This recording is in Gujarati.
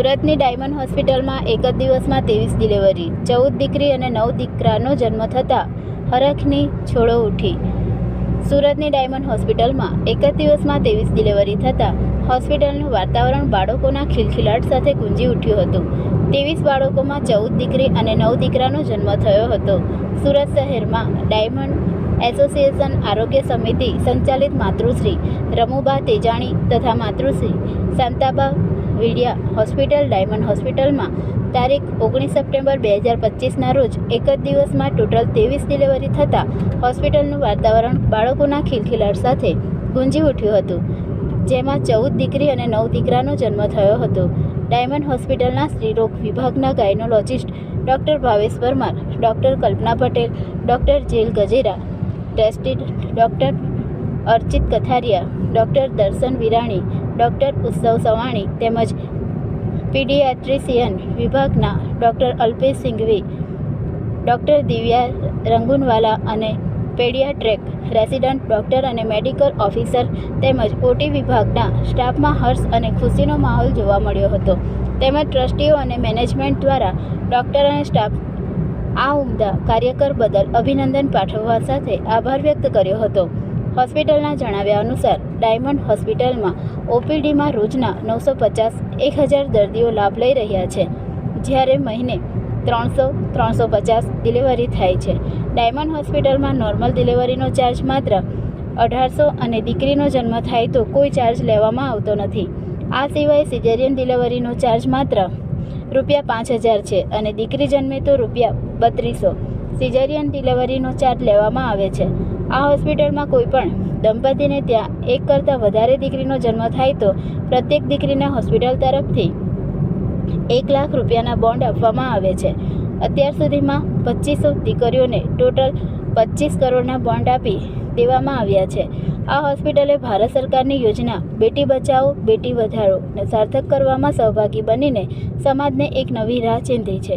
સુરતની ડાયમંડ હોસ્પિટલમાં એક જ દિવસમાં 23 ડિલિવરી, 14 દીકરી અને 9 દીકરાનો જન્મ થતાં હરખની છોડો ઉઠી. સુરતની ડાયમંડ હોસ્પિટલમાં એક જ દિવસમાં 23 ડિલિવરી થતાં હોસ્પિટલનું વાતાવરણ બાળકોના ખિલખિલાટ સાથે ગુંજી ઉઠ્યું હતું. 23 બાળકોમાં 14 દીકરી અને 9 દીકરાનો જન્મ થયો હતો. સુરત શહેરમાં ડાયમંડ એસોસિએશન આરોગ્ય સમિતિ સંચાલિત માતૃશ્રી રમુબા તેજાણી તથા માતૃશ્રી શાંતાબા વિડિયા હોસ્પિટલ ડાયમંડ હોસ્પિટલમાં તારીખ 19 સપ્ટેમ્બર 2025ના રોજ એક જ દિવસમાં ટોટલ 23 ડિલિવરી થતાં હોસ્પિટલનું વાતાવરણ બાળકોના ખિલખિલાટ સાથે ગુંજી ઉઠ્યું હતું, જેમાં 14 દીકરી અને 9 દીકરાનો જન્મ થયો હતો. ડાયમંડ હોસ્પિટલના સ્ત્રીરોગ વિભાગના gynaecologist doctor Bhavesh Parmar, doctor Kalpana Patel, doctor Jel Gajera, resident doctor Archit Katharia, doctor Darshan Virani, doctor Utsav Savani તેમજ પીડિયાટ્રિશિયન વિભાગના ડૉક્ટર અલ્પેશ સિંઘવી, ડૉક્ટર દિવ્યા રંગુનવાલા અને પેડિયાટ્રિક રેસિડન્ટ ડૉક્ટર અને મેડિકલ ઓફિસર તેમજ ઓટી વિભાગના સ્ટાફમાં હર્ષ અને ખુશીનો માહોલ જોવા મળ્યો હતો. તેમજ ટ્રસ્ટીઓ અને મેનેજમેન્ટ દ્વારા ડૉક્ટર અને સ્ટાફ આ ઉમદા કાર્યકર બદલ અભિનંદન પાઠવવા સાથે આભાર વ્યક્ત કર્યો હતો. હોસ્પિટલના જણાવ્યા અનુસાર ડાયમંડ હોસ્પિટલમાં ઓપીડીમાં રોજના 950-1000 દર્દીઓ લાભ લઈ રહ્યા છે, જ્યારે મહિને 300-350 ડિલિવરી થાય છે. ડાયમંડ હોસ્પિટલમાં નોર્મલ ડિલિવરીનો ચાર્જ માત્ર 1800 અને દીકરીનો જન્મ થાય તો કોઈ ચાર્જ લેવામાં આવતો નથી. આ સિવાય સિઝેરિયન ડિલિવરીનો ચાર્જ માત્ર ₹5000 છે અને દીકરી જન્મે તો ₹3200 સિઝેરિયન ડિલિવરીનો ચાર્જ લેવામાં આવે છે. આ હોસ્પિટલમાં કોઈપણ દંપતીને ત્યાં એક કરતાં વધારે દીકરીનો જન્મ થાય તો પ્રત્યેક દીકરીને હોસ્પિટલ તરફથી ₹1 લાખ બોન્ડ આપવામાં આવે છે. અત્યાર સુધીમાં 2500 દીકરીઓને ટોટલ 25 કરોડના બોન્ડ આપી દેવામાં આવ્યા છે. આ હોસ્પિટલે ભારત સરકારની યોજના બેટી બચાવો બેટી વધારોને સાર્થક કરવામાં સહભાગી બનીને સમાજને એક નવી રાહ ચીંધી છે.